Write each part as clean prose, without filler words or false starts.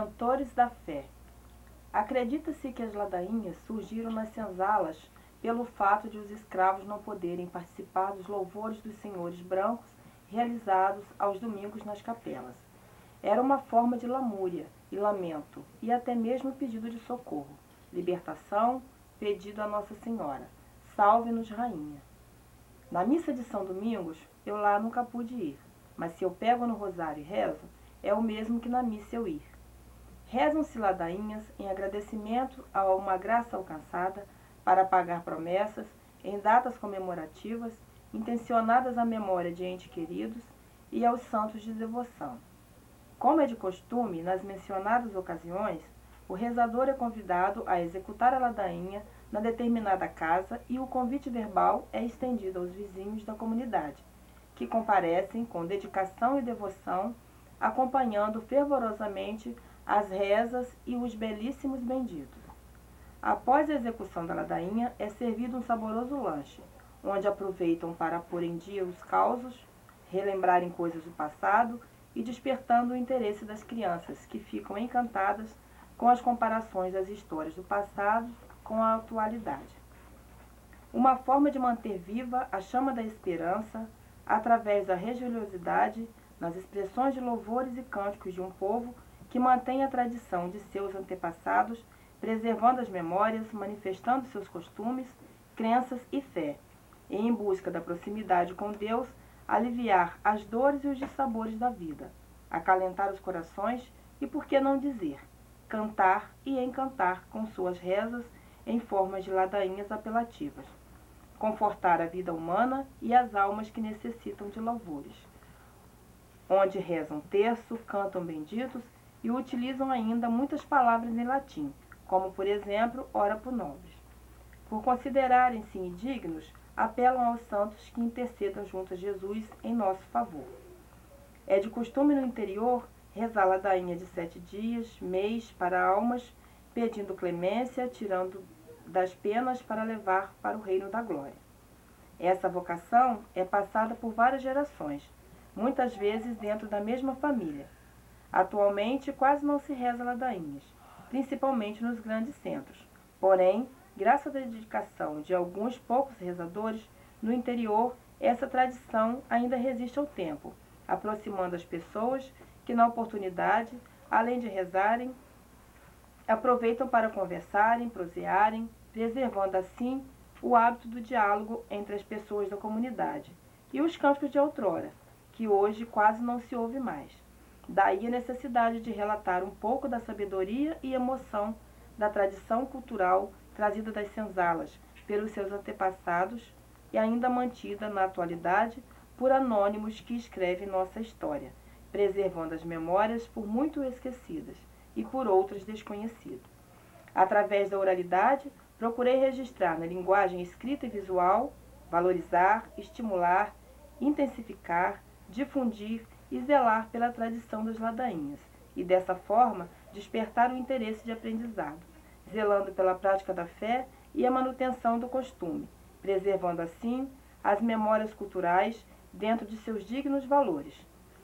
cantores da fé. Acredita-se que as ladainhas surgiram nas senzalas pelo fato de os escravos não poderem participar dos louvores dos senhores brancos realizados aos domingos nas capelas. Era uma forma de lamúria e lamento, e até mesmo pedido de socorro, libertação, pedido a Nossa Senhora, salve-nos, Rainha. Na missa de São Domingos, eu lá nunca pude ir, mas se eu pego no rosário e rezo, é o mesmo que na missa eu ir. Rezam-se ladainhas em agradecimento a uma graça alcançada para pagar promessas em datas comemorativas intencionadas à memória de entes queridos e aos santos de devoção. Como é de costume, nas mencionadas ocasiões, o rezador é convidado a executar a ladainha na determinada casa e o convite verbal é estendido aos vizinhos da comunidade, que comparecem com dedicação e devoção, acompanhando fervorosamente as rezas e os belíssimos benditos. Após a execução da ladainha, é servido um saboroso lanche, onde aproveitam para pôr em dia os causos, relembrarem coisas do passado e despertando o interesse das crianças, que ficam encantadas com as comparações das histórias do passado com a atualidade. Uma forma de manter viva a chama da esperança, através da religiosidade, nas expressões de louvores e cânticos de um povo que mantém a tradição de seus antepassados, preservando as memórias, manifestando seus costumes, crenças e fé, e em busca da proximidade com Deus, aliviar as dores e os dissabores da vida, acalentar os corações e, por que não dizer, cantar e encantar com suas rezas em formas de ladainhas apelativas, confortar a vida humana e as almas que necessitam de louvores, onde rezam terço, cantam benditos e utilizam ainda muitas palavras em latim, como, por exemplo, ora pro nobis. Por considerarem-se indignos, apelam aos santos que intercedam junto a Jesus em nosso favor. É de costume no interior rezar ladainha de 7 dias, mês, para almas, pedindo clemência, tirando das penas para levar para o reino da glória. Essa vocação é passada por várias gerações, muitas vezes dentro da mesma família. Atualmente quase não se reza ladainhas, principalmente nos grandes centros. Porém, graças à dedicação de alguns poucos rezadores, no interior essa tradição ainda resiste ao tempo, aproximando as pessoas que na oportunidade, além de rezarem, aproveitam para conversarem, prosearem, preservando assim o hábito do diálogo entre as pessoas da comunidade e os cânticos de outrora, que hoje quase não se ouve mais. Daí a necessidade de relatar um pouco da sabedoria e emoção da tradição cultural trazida das senzalas pelos seus antepassados e ainda mantida na atualidade por anônimos que escrevem nossa história, preservando as memórias por muito esquecidas e por outras desconhecidas. Através da oralidade, procurei registrar na linguagem escrita e visual, valorizar, estimular, intensificar, difundir e zelar pela tradição das ladainhas, e dessa forma despertar o interesse de aprendizado, zelando pela prática da fé e a manutenção do costume, preservando assim as memórias culturais dentro de seus dignos valores,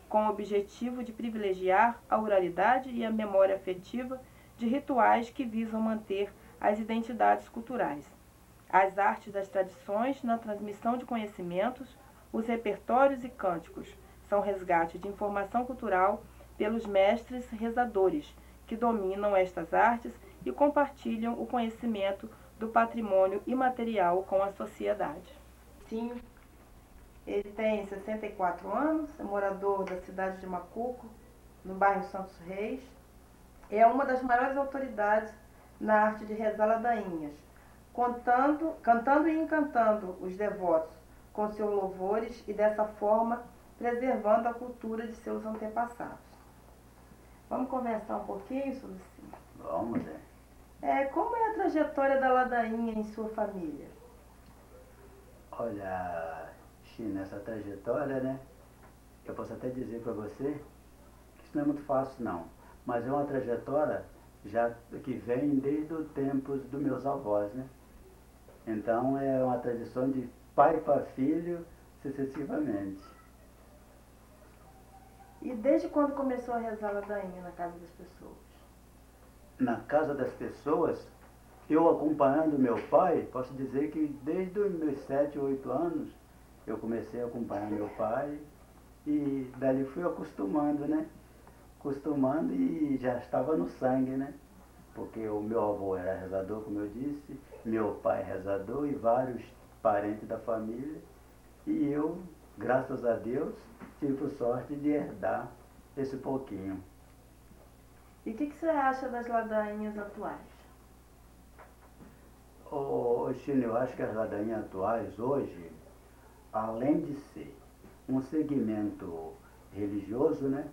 com o objetivo de privilegiar a oralidade e a memória afetiva de rituais que visam manter as identidades culturais, as artes das tradições na transmissão de conhecimentos, os repertórios e cânticos são resgate de informação cultural pelos mestres rezadores, que dominam estas artes e compartilham o conhecimento do patrimônio imaterial com a sociedade. Sim, ele tem 64 anos, é morador da cidade de Macuco, no bairro Santos Reis. É uma das maiores autoridades na arte de rezar ladainhas, cantando e encantando os devotos com seus louvores e dessa forma preservando a cultura de seus antepassados. Vamos conversar um pouquinho sobre isso? Vamos, Como é a trajetória da ladainha em sua família? Olha, China, essa trajetória, né? Eu posso até dizer para você que isso não é muito fácil, não. Mas é uma trajetória já que vem desde o tempo dos meus avós, né? Então é uma tradição de pai para filho, sucessivamente. E desde quando começou a rezar ladainha na casa das pessoas? na casa das pessoas, eu acompanhando meu pai, posso dizer que desde os meus 7, 8 anos, eu comecei a acompanhar meu pai e dali fui acostumando, né? Acostumando e já estava no sangue, né? Porque o meu avô era rezador, como eu disse, meu pai rezador e vários parentes da família. E eu, graças a Deus, tive sorte de herdar esse pouquinho. E o que você acha das ladainhas atuais? Chino, eu acho que as ladainhas atuais hoje, além de ser um segmento religioso, né,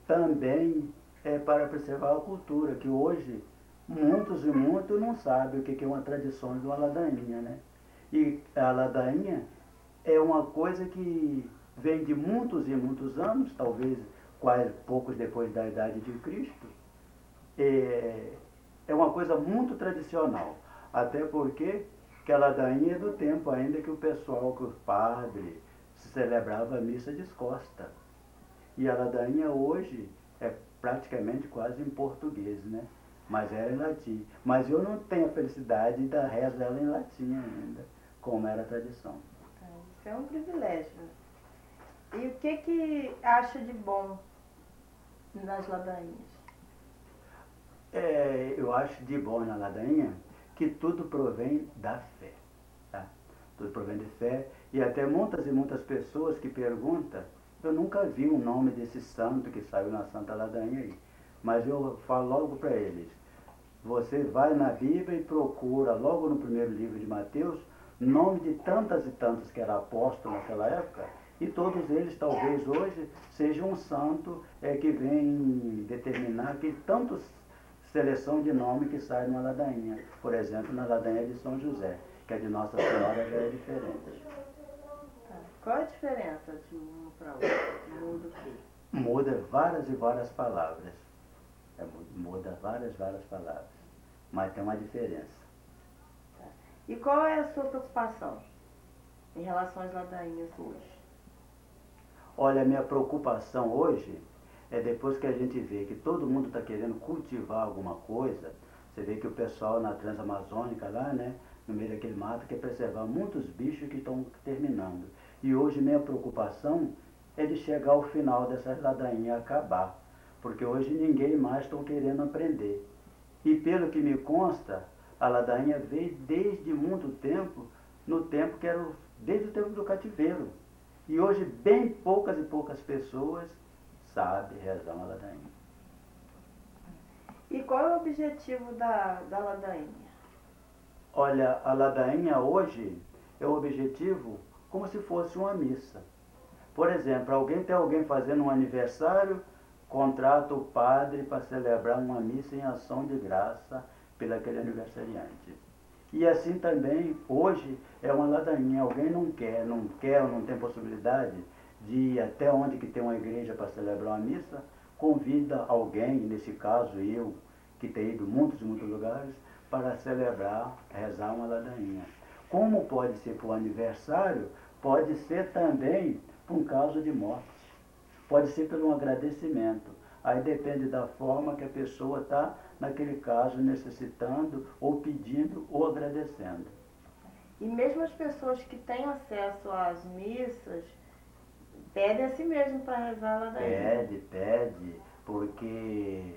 também é para preservar a cultura, que hoje muitos e muitos não sabem o que é uma tradição de uma ladainha, né? E a ladainha é uma coisa que vem de muitos e muitos anos, talvez quase poucos depois da idade de Cristo. É uma coisa muito tradicional, até porque que a ladainha é do tempo ainda que o pessoal, que os padres, celebrava a missa descosta. E a ladainha hoje é praticamente quase em português, né? Mas era em latim. Mas eu não tenho a felicidade da reza ela em latim ainda, como era a tradição. Isso é um privilégio. E o que acha de bom nas ladainhas? Eu acho de bom na ladainha que tudo provém da fé. Tá? Tudo provém de fé. E até muitas e muitas pessoas que perguntam, eu nunca vi o nome desse santo que saiu na Santa Ladainha aí. Mas eu falo logo para eles, você vai na Bíblia e procura, logo no primeiro livro de Mateus, nome de tantas e tantas que era apóstolo naquela época, e todos eles talvez hoje sejam um santo que vem determinar que tantos seleção de nome que sai numa ladainha. Por exemplo, na ladainha de São José, que a de Nossa Senhora já é diferente. Qual a diferença de um para outro? Muda o quê? Muda várias e várias palavras. Muda várias palavras. Mas tem uma diferença. E qual é a sua preocupação em relação às ladainhas hoje? Olha, a minha preocupação hoje é depois que a gente vê que todo mundo está querendo cultivar alguma coisa, você vê que o pessoal na Transamazônica lá, né, no meio daquele mato, quer preservar muitos bichos que estão terminando. E hoje minha preocupação é de chegar ao final dessas ladainhas acabar, porque hoje ninguém mais está querendo aprender. E pelo que me consta, a ladainha veio desde muito tempo, no tempo que era desde o tempo do cativeiro. E hoje bem poucas e poucas pessoas sabem rezar uma ladainha. E qual é o objetivo da ladainha? Olha, a ladainha hoje é o objetivo como se fosse uma missa. Por exemplo, tem alguém fazendo um aniversário, contrata o padre para celebrar uma missa em ação de graça pelo aquele aniversariante. E assim também, hoje, é uma ladainha. Alguém não quer ou não tem possibilidade de ir até onde que tem uma igreja para celebrar uma missa, convida alguém, nesse caso eu, que tenho ido muitos e muitos lugares, para celebrar, rezar uma ladainha. Como pode ser por aniversário, pode ser também por um caso de morte. Pode ser por um agradecimento. Aí depende da forma que a pessoa está, naquele caso, necessitando, ou pedindo, ou agradecendo. E mesmo as pessoas que têm acesso às missas, pedem a si mesmo para rezar a ladainha. Pede, porque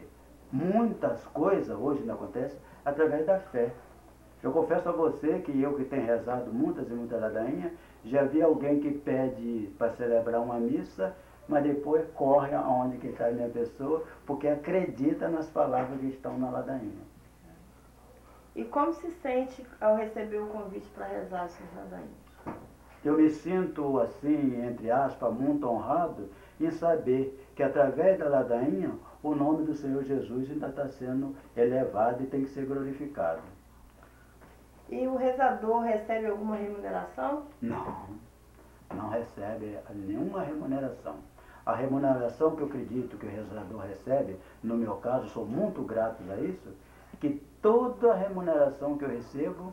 muitas coisas hoje não acontecem através da fé. Eu confesso a você que eu que tenho rezado muitas e muitas ladainhas, já vi alguém que pede para celebrar uma missa, mas depois corre aonde que está a minha pessoa, porque acredita nas palavras que estão na ladainha. E como se sente ao receber o convite para rezar essas ladainhas? Eu me sinto, assim, entre aspas, muito honrado em saber que através da ladainha o nome do Senhor Jesus ainda está sendo elevado e tem que ser glorificado. E o rezador recebe alguma remuneração? Não recebe nenhuma remuneração. A remuneração que eu acredito que o rezador recebe, no meu caso, sou muito grato a isso, que toda a remuneração que eu recebo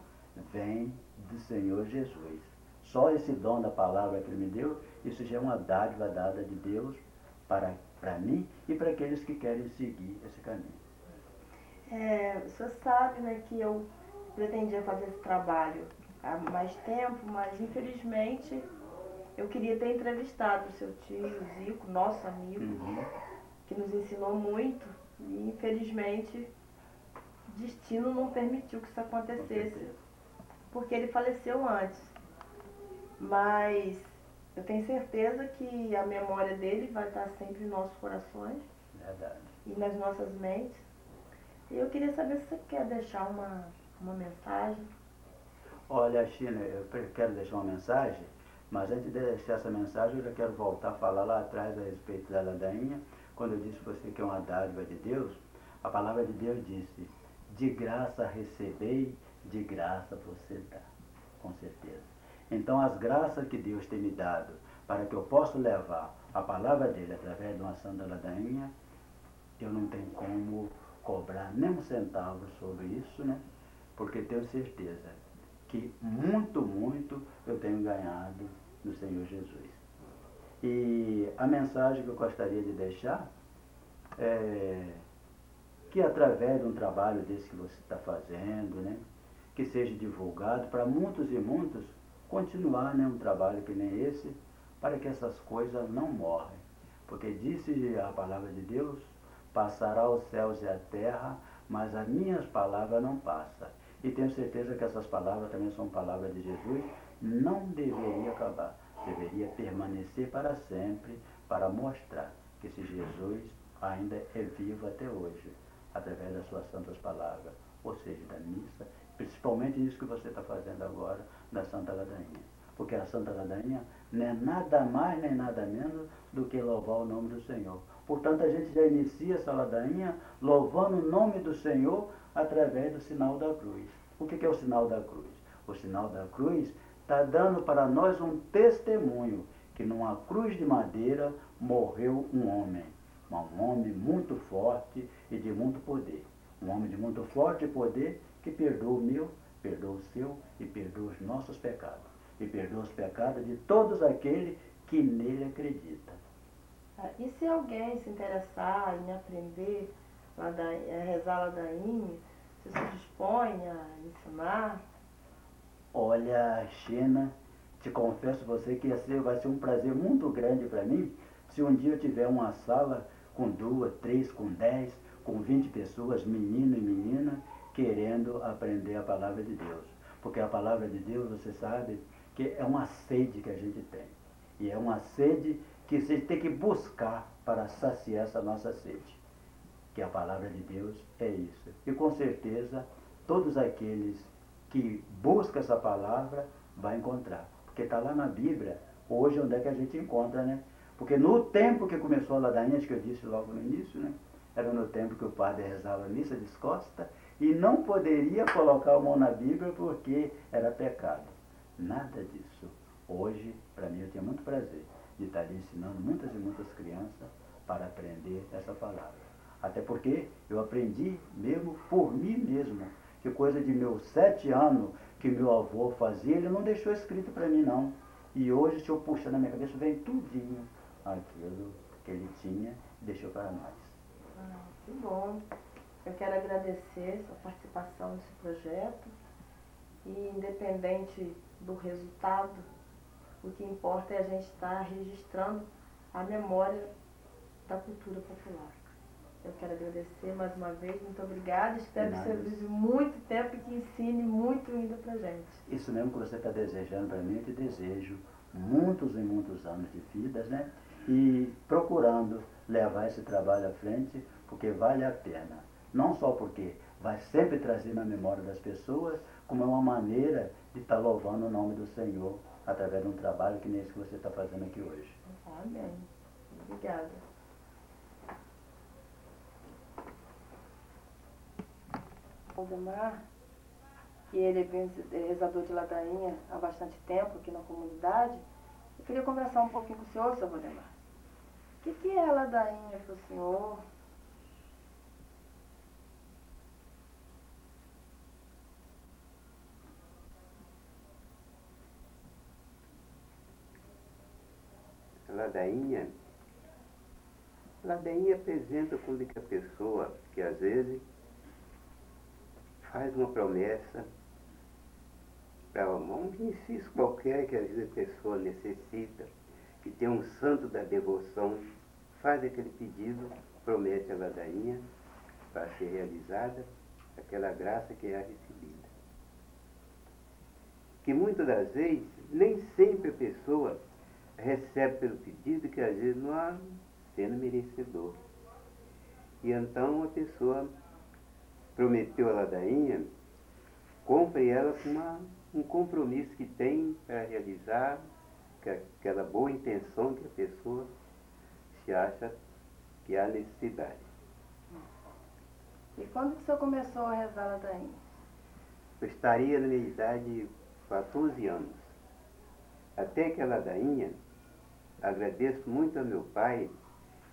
vem do Senhor Jesus. Só esse dom da palavra que Ele me deu, isso já é uma dádiva dada de Deus para mim e para aqueles que querem seguir esse caminho. O senhor sabe, né, que eu pretendia fazer esse trabalho há mais tempo, mas infelizmente eu queria ter entrevistado o seu tio, Zico, nosso amigo, que nos ensinou muito, e infelizmente o destino não permitiu que isso acontecesse, porque ele faleceu antes. Mas eu tenho certeza que a memória dele vai estar sempre em nossos corações. Verdade. E nas nossas mentes. E eu queria saber se você quer deixar uma mensagem. Olha, China, eu quero deixar uma mensagem, mas antes de deixar essa mensagem, eu já quero voltar a falar lá atrás a respeito da ladainha. Quando eu disse para você que é uma dádiva de Deus, a palavra de Deus disse: de graça recebei, de graça você dá, com certeza. Então, as graças que Deus tem me dado para que eu possa levar a palavra dele através de uma santa ladainha, eu não tenho como cobrar nem um centavo sobre isso, né? Porque tenho certeza que muito, muito eu tenho ganhado no Senhor Jesus. E a mensagem que eu gostaria de deixar é que através de um trabalho desse que você está fazendo, né, que seja divulgado para muitos e muitos, continuar, né, um trabalho que nem esse, para que essas coisas não morrem. Porque disse a palavra de Deus: passará os céus e a terra, mas as minhas palavras não passam. E tenho certeza que essas palavras também são palavras de Jesus, não deveria acabar, deveria permanecer para sempre, para mostrar que esse Jesus ainda é vivo até hoje, através das suas santas palavras, ou seja, da missa, principalmente isso que você está fazendo agora, da Santa Ladainha. Porque a Santa Ladainha não é nada mais nem nada menos do que louvar o nome do Senhor. Portanto, a gente já inicia essa ladainha louvando o nome do Senhor através do sinal da cruz. O que é o sinal da cruz? O sinal da cruz está dando para nós um testemunho que numa cruz de madeira morreu um homem muito forte e de muito poder. Um homem de muito forte poder que perdoa o meu, perdoa o seu e perdoa os nossos pecados. E perdoa os pecados de todos aqueles que nele acreditam. E se alguém se interessar em aprender a rezar ladainha, você se dispõe a ensinar? Olha, Xena, te confesso você que vai ser um prazer muito grande para mim se um dia eu tiver uma sala com 2, 3, com 10, com 20 pessoas, menino e menina, querendo aprender a palavra de Deus. Porque a palavra de Deus, você sabe, que é uma sede que a gente tem. E é uma sede que você tem que buscar para saciar essa nossa sede. Que a palavra de Deus é isso. E com certeza, todos aqueles que buscam essa palavra vão encontrar. Porque está lá na Bíblia, hoje onde é que a gente encontra, né? Porque no tempo que começou a ladainha, que eu disse logo no início, né? Era no tempo que o padre rezava a missa descosta e não poderia colocar a mão na Bíblia porque era pecado. Nada disso. Hoje, para mim, eu tenho muito prazer de estar ali ensinando muitas e muitas crianças para aprender essa palavra. Até porque eu aprendi mesmo por mim mesmo, que coisa de meus 7 anos que meu avô fazia, ele não deixou escrito para mim não. E hoje, se eu puxar na minha cabeça, vem tudinho aquilo que ele tinha e deixou para nós. Que bom. Eu quero agradecer sua participação nesse projeto. E independente do resultado, o que importa é a gente estar registrando a memória da cultura popular. Eu quero agradecer mais uma vez, muito obrigada. Espero que você vive muito tempo e que ensine muito ainda pra gente. Isso mesmo que você está desejando para mim, eu te desejo muitos e muitos anos de vidas, né? E procurando levar esse trabalho à frente, porque vale a pena. Não só porque vai sempre trazer na memória das pessoas, como é uma maneira de estar louvando o nome do Senhor através de um trabalho que nem esse que você está fazendo aqui hoje. Amém. Obrigada. Valdemar, que ele é rezador de ladainha há bastante tempo aqui na comunidade, eu queria conversar um pouquinho com o senhor, seu Valdemar. O que é a ladainha para o senhor? Ladainha apresenta como que a pessoa, que às vezes faz uma promessa para um benefício qualquer que às vezes a pessoa necessita, que tem um santo da devoção, faz aquele pedido, promete a ladainha para ser realizada aquela graça que é a recebida. Que muitas das vezes, nem sempre a pessoa recebe pelo pedido, que às vezes não há sendo merecedor. E então a pessoa prometeu a ladainha, cumpre ela com um compromisso que tem para realizar, que aquela boa intenção que a pessoa se acha que há necessidade. E quando que o senhor começou a rezar a ladainha? Eu estaria na minha idade de 14 anos. Até que a ladainha, agradeço muito ao meu pai,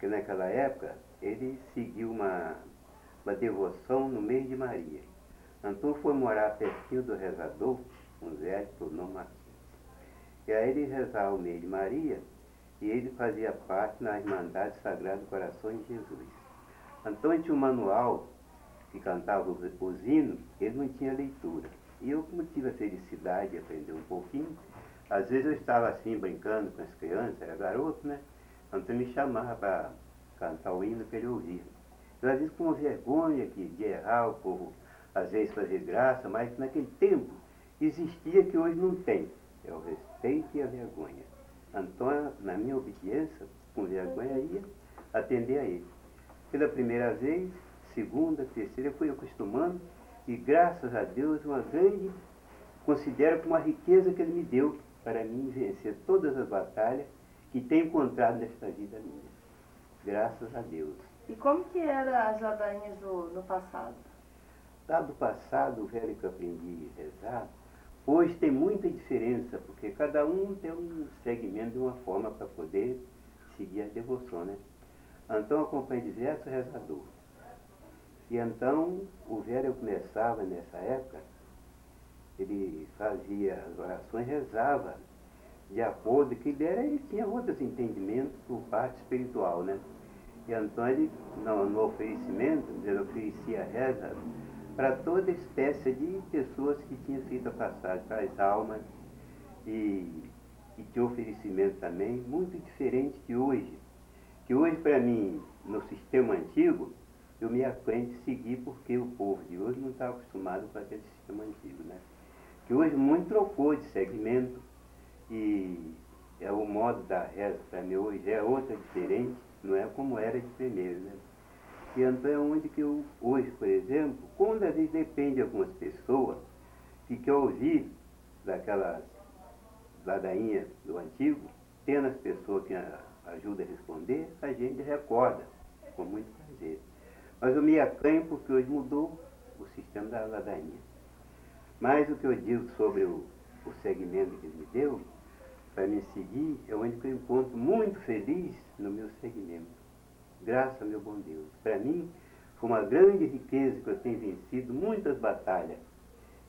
que naquela época ele seguiu uma devoção no mês de Maria. Então foi morar pertinho do rezador, um velho por nome Martins. E aí ele rezava o mês de Maria e ele fazia parte na Irmandade Sagrado Coração de Jesus. Então tinha um manual que cantava os hinos, ele não tinha leitura. E eu, como tive a felicidade de aprender um pouquinho, às vezes eu estava assim brincando com as crianças, era garoto, né? Então me chamava para cantar o hino para ele ouvir. Eu às vezes com vergonha de errar, o povo às vezes fazer graça, mas naquele tempo existia que hoje não tem. É o respeito e a vergonha. Então, na minha obediência, com vergonha, ia atender a ele. Pela primeira vez, segunda, terceira, eu fui acostumando e graças a Deus uma grande, considero como uma riqueza que ele me deu para mim vencer todas as batalhas que tenho encontrado nesta vida minha. Graças a Deus. E como que eram as ladainhas no passado? Lá do passado, o velho que eu aprendi a rezar, hoje tem muita diferença, porque cada um tem um segmento de uma forma para poder seguir a devoção, né? Então acompanha diversos rezadores. E então o velho começava nessa época, ele fazia as orações, rezava de acordo que ele tinha outros entendimentos por parte espiritual, né? E então ele, no oferecimento, ele oferecia reza para toda espécie de pessoas que tinham feito a passagem para as almas e tinha oferecimento também muito diferente de hoje. Que hoje, para mim, no sistema antigo, eu me aguento seguir porque o povo de hoje não está acostumado com aquele sistema antigo, né? Que hoje muito trocou de segmento e é o modo da reza para mim hoje é outra diferente, não é como era de primeiro, né? E então é onde que eu, hoje, por exemplo, quando às vezes depende de algumas pessoas que quer ouvir daquelas ladainhas do antigo, tendo as pessoas que ajudam a responder, a gente recorda com muito prazer. Mas eu me acanho porque hoje mudou o sistema da ladainha. Mas o que eu digo sobre o segmento que ele me deu, para me seguir, é onde eu encontro muito feliz no meu segmento. Graças ao meu bom Deus. Para mim, foi uma grande riqueza que eu tenho vencido muitas batalhas.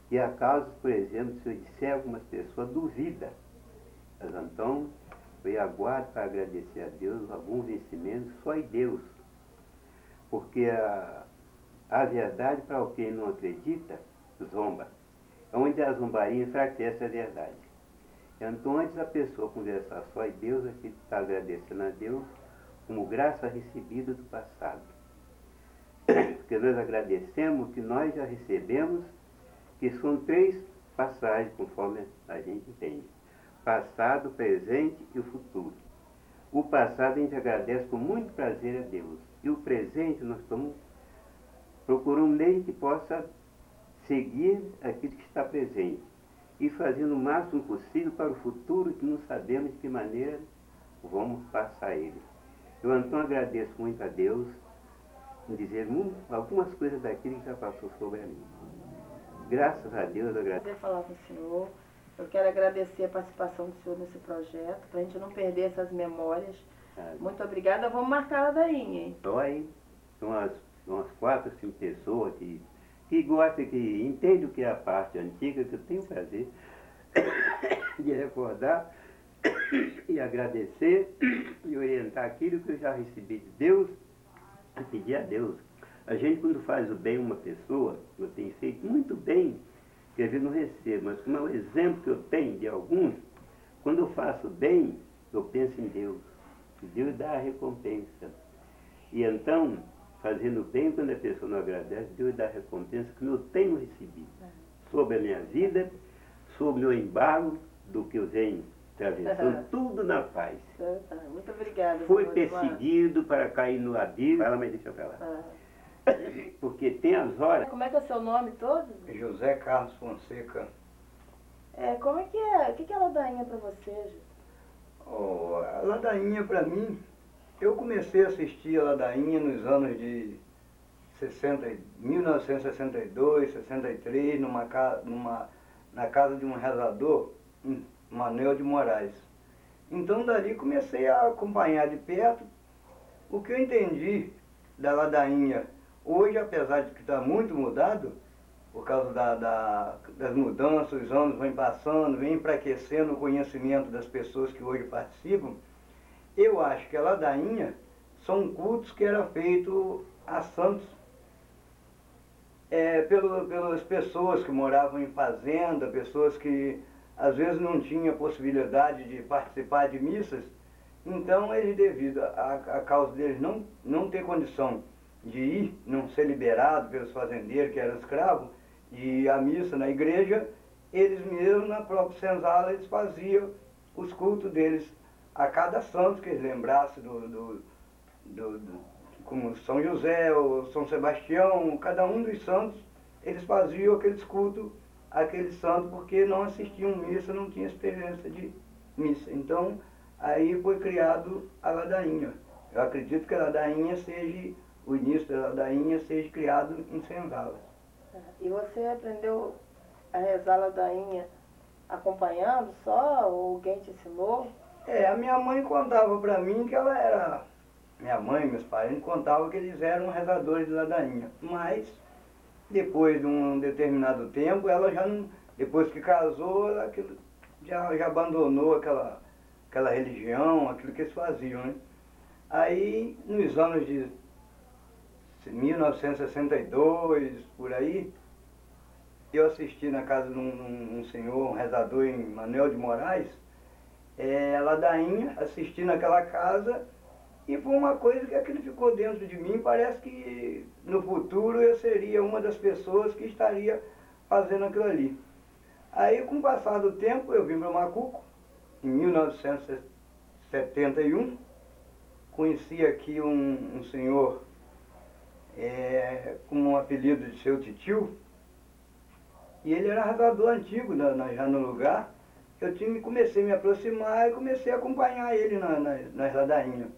E há casos, por exemplo, se eu disser algumas pessoas duvidam. Mas então, eu aguardo para agradecer a Deus algum vencimento só em Deus. Porque a verdade, para quem não acredita, zomba. É onde a zombaria enfraquece a verdade. Então, antes da pessoa conversar só em Deus, aqui está agradecendo a Deus como graça recebida do passado. Porque nós agradecemos o que nós já recebemos, que são 3 passagens, conforme a gente entende. Passado, presente e o futuro. O passado a gente agradece com muito prazer a Deus. E o presente nós estamos procurando um meio que possa seguir aquilo que está presente. E fazendo o máximo possível para o futuro, que não sabemos de que maneira vamos passar ele. Eu então agradeço muito a Deus em dizer algumas coisas daquilo que já passou sobre a mim. Graças a Deus eu agradeço. Poder falar com o senhor. Eu quero agradecer a participação do senhor nesse projeto, para a gente não perder essas memórias. Muito obrigada. Vamos marcar a ladainha, hein? Então aí, são umas 4 ou 5 pessoas que gostam, que entendem o que é a parte antiga, que eu tenho prazer de recordar e agradecer e orientar aquilo que eu já recebi de Deus e pedir a Deus A gente, quando faz o bem a uma pessoa, eu tenho feito muito bem, que às vezes não recebo, mas como é o exemplo que eu tenho de alguns, quando eu faço bem, eu penso em Deus. E Deus dá a recompensa. E então, fazendo bem quando a pessoa não agradece, Deus dá a recompensa que eu tenho recebido. Sobre a minha vida, sobre o meu embalo, do que eu venho atravessando, tudo na paz. Muito obrigada. Foi perseguido para cair no abismo. Fala, mas deixa eu falar. Porque tem as horas... Como é que é o seu nome todo? José Carlos Fonseca. Como é que é? O que é a ladainha para você, José? A ladainha, para mim, eu comecei a assistir a ladainha nos anos de 1962, 63, na casa de um rezador, Manuel de Moraes. Então, dali comecei a acompanhar de perto o que eu entendi da ladainha. Hoje, apesar de que está muito mudado, por causa das mudanças, os anos vêm passando, vem enfraquecendo o conhecimento das pessoas que hoje participam, eu acho que a ladainha são cultos que eram feitos a santos, pelas pessoas que moravam em fazenda, pessoas que às vezes não tinham possibilidade de participar de missas. Então eles, devido a causa deles não ter condição de ir, não ser liberado pelos fazendeiros que eram escravos, e a missa na igreja, eles mesmos na própria senzala eles faziam os cultos deles a cada santo que eles lembrassem como São José ou São Sebastião, cada um dos santos, eles faziam aqueles cultos àquele santo, porque não assistiam missa, não tinham experiência de missa. Então, aí foi criado a ladainha. Eu acredito que a ladainha seja, o início da ladainha seja criado em senzalas. E você aprendeu a rezar a ladainha acompanhando só, ou alguém te ensinou? A minha mãe contava para mim que ela era... Minha mãe e meus parentes contavam que eles eram rezadores de ladainha. Mas, depois de um determinado tempo, ela já não... Depois que casou, ela já abandonou aquela religião, aquilo que eles faziam, né? Aí, nos anos de 1962, por aí, eu assisti na casa de um senhor, um rezador em Manuel de Moraes, a ladainha, assisti naquela casa, e foi uma coisa que aquilo ficou dentro de mim. Parece que no futuro eu seria uma das pessoas que estaria fazendo aquilo ali. Aí, com o passar do tempo, eu vim para Macuco, em 1971, conheci aqui um senhor com um apelido de Seu Titio, e ele era rezador antigo já no lugar. Eu comecei a me aproximar e comecei a acompanhar ele nas ladainhas.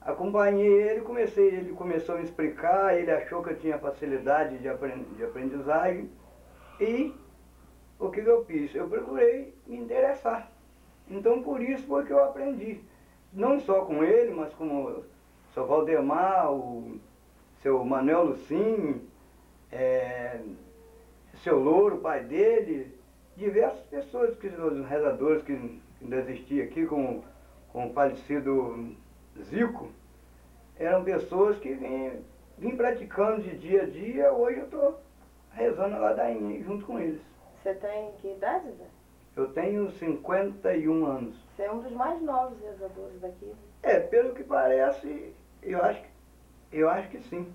Acompanhei ele, ele começou a me explicar, ele achou que eu tinha facilidade de aprendizagem, e o que eu fiz? Eu procurei me interessar. Então, por isso foi que eu aprendi. Não só com ele, mas com o seu Valdemar, o seu Manuel Lucini, seu Louro, o pai dele, diversas pessoas, os rezadores que ainda existiam aqui, com o falecido Zico, eram pessoas que vim praticando de dia a dia. Hoje eu estou rezando a ladainha junto com eles. Você tem que idade, Zé? Eu tenho 51 anos. Você é um dos mais novos rezadores daqui. Pelo que parece, eu acho que sim.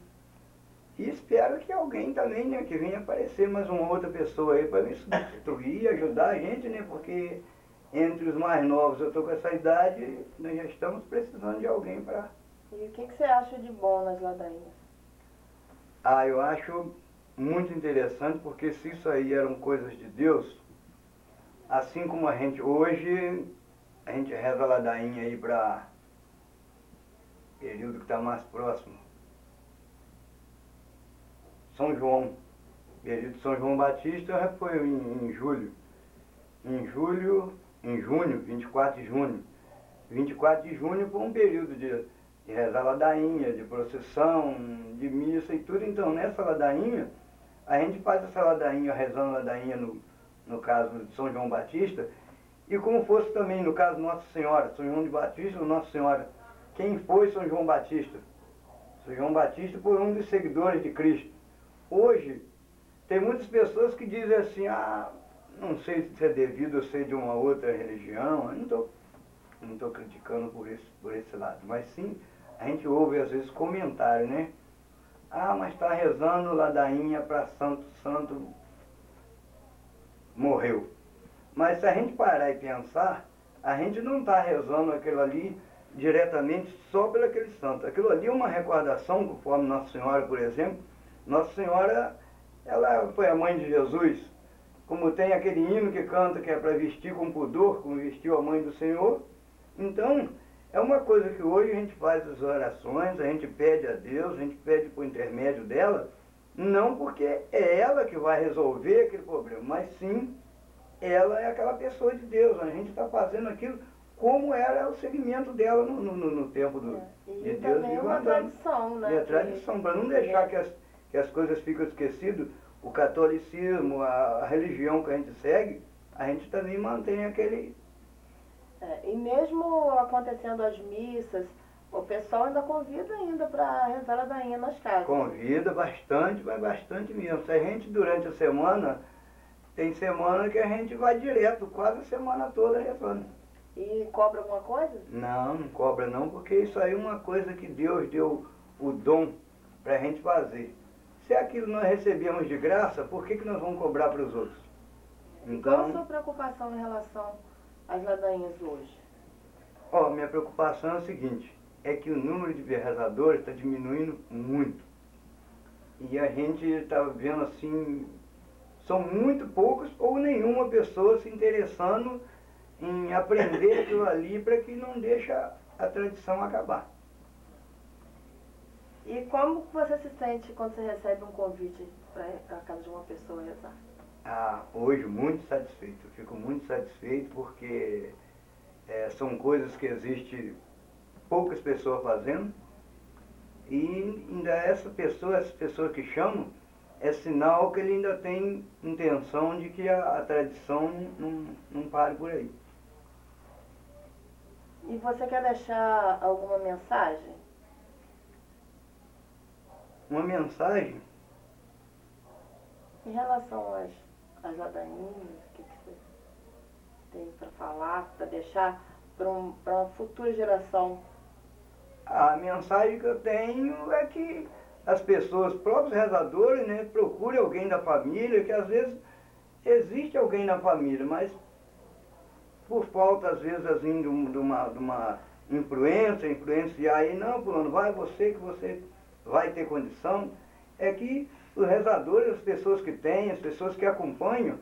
E espero que alguém também, né, que venha aparecer mais uma outra pessoa aí para me substituir e ajudar a gente, né, porque entre os mais novos, eu estou com essa idade, nós já estamos precisando de alguém para... E o que você acha de bom nas ladainhas? Eu acho muito interessante, porque se isso aí eram coisas de Deus, assim como hoje, a gente reza a ladainha aí para período que está mais próximo. São João, período de São João Batista foi em julho. Em junho, 24 de junho. 24 de junho foi um período de rezar ladainha, de procissão, de missa e tudo. Então, nessa ladainha, a gente faz essa ladainha, rezando ladainha no caso de São João Batista, e como fosse também no caso de Nossa Senhora, São João de Batista ou Nossa Senhora. Quem foi São João Batista? Sou João Batista por um dos seguidores de Cristo. Hoje, tem muitas pessoas que dizem assim, não sei se é devido a ser de uma outra religião, eu não estou criticando por esse lado, mas sim, a gente ouve às vezes comentários, né? Mas está rezando ladainha para santo morreu. Mas se a gente parar e pensar, a gente não está rezando aquilo ali diretamente só por aquele santo. Aquilo ali é uma recordação, conforme Nossa Senhora, por exemplo. Nossa Senhora, ela foi a mãe de Jesus. Como tem aquele hino que canta que é para vestir com pudor, como vestiu a mãe do Senhor. Então, é uma coisa que hoje a gente faz as orações, a gente pede a Deus, a gente pede por intermédio dela, não porque é ela que vai resolver aquele problema, mas sim, ela é aquela pessoa de Deus. A gente está fazendo aquilo como era o segmento dela no tempo de Deus. E também é uma tradição, né? E a tradição, para não deixar que as coisas fiquem esquecidas, o catolicismo, a religião que a gente segue, a gente também mantém aquele... E mesmo acontecendo as missas, o pessoal ainda convida ainda para rezar a ladainha nas casas. Convida bastante, mas bastante mesmo. Se a gente, durante a semana, tem semana que a gente vai direto, quase a semana toda rezando. E cobra alguma coisa? Não cobra não, porque isso aí é uma coisa que Deus deu o dom para a gente fazer. Se aquilo nós recebemos de graça, por que nós vamos cobrar para os outros? Então, qual a sua preocupação em relação às ladainhas hoje? Minha preocupação é o seguinte, é que o número de rezadores está diminuindo muito. E a gente está vendo assim, são muito poucos ou nenhuma pessoa se interessando em aprender aquilo ali para que não deixe a tradição acabar. E como você se sente quando você recebe um convite para a casa de uma pessoa rezar? Hoje muito satisfeito, eu fico muito satisfeito porque são coisas que existem poucas pessoas fazendo e ainda essa pessoa que chamam, é sinal que ele ainda tem intenção de que a tradição não pare por aí. E você quer deixar alguma mensagem? Uma mensagem? Em relação às ladainhas, o que você tem para falar, para deixar para uma futura geração? A mensagem que eu tenho é que as pessoas, próprios rezadores, né, procurem alguém da família, que às vezes existe alguém na família, mas por falta, às vezes, assim, de uma influência, aí, não, fulano, vai você, que você vai ter condição. É que os rezadores, as pessoas que têm, as pessoas que acompanham,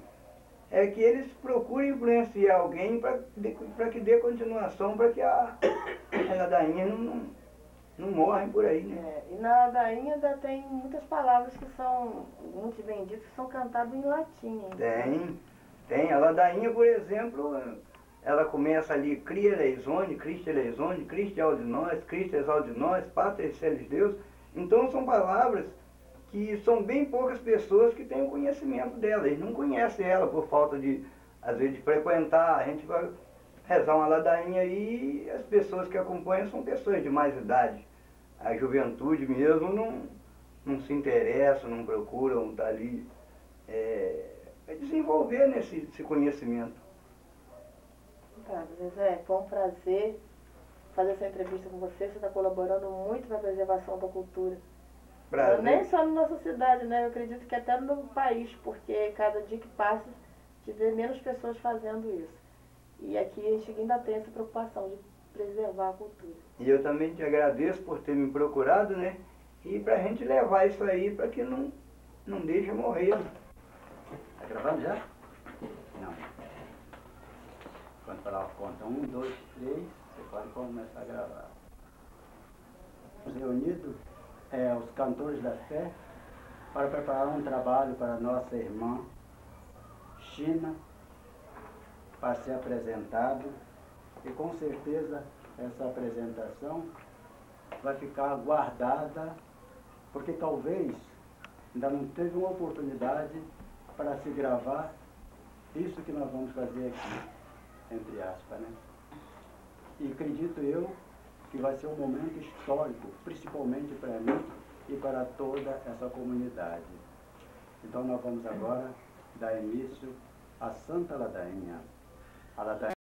é que eles procurem influenciar alguém para que dê continuação, para que a ladainha não morrem por aí, né? E na ladainha ainda tem muitas palavras que são muito benditas, que são cantadas em latim. Tem. A ladainha, por exemplo, ela começa ali, Cria eleisone, Cristo eleisone, Cristo audi nós, Cristo exaudi nós, Pátria excelis Deus. Então são palavras que são bem poucas pessoas que têm o conhecimento dela. Eles não conhecem ela por falta de, às vezes, de frequentar. A gente vai rezar uma ladainha aí e as pessoas que acompanham são pessoas de mais idade. A juventude mesmo não se interessa, não procuram estar ali desenvolver esse conhecimento. Tá, Zezé, foi um prazer fazer essa entrevista com você. Você está colaborando muito para a preservação da cultura. Prazer. Nem só na nossa cidade, né? Eu acredito que até no país, porque cada dia que passa, a gente vê menos pessoas fazendo isso. E aqui a gente ainda tem essa preocupação de preservar a cultura. E eu também te agradeço por ter me procurado, né? E para a gente levar isso aí para que não deixe morrer. Tá gravando já? Não. Quando falar a conta 1, 2, 3, você pode começar a gravar. Reunidos, os cantores da fé, para preparar um trabalho para nossa irmã China, para ser apresentado, e com certeza essa apresentação vai ficar guardada, porque talvez ainda não teve uma oportunidade para se gravar isso que nós vamos fazer aqui, entre aspas, né? E acredito eu que vai ser um momento histórico, principalmente para mim e para toda essa comunidade. Então nós vamos agora dar início à Santa Ladainha. A ladainha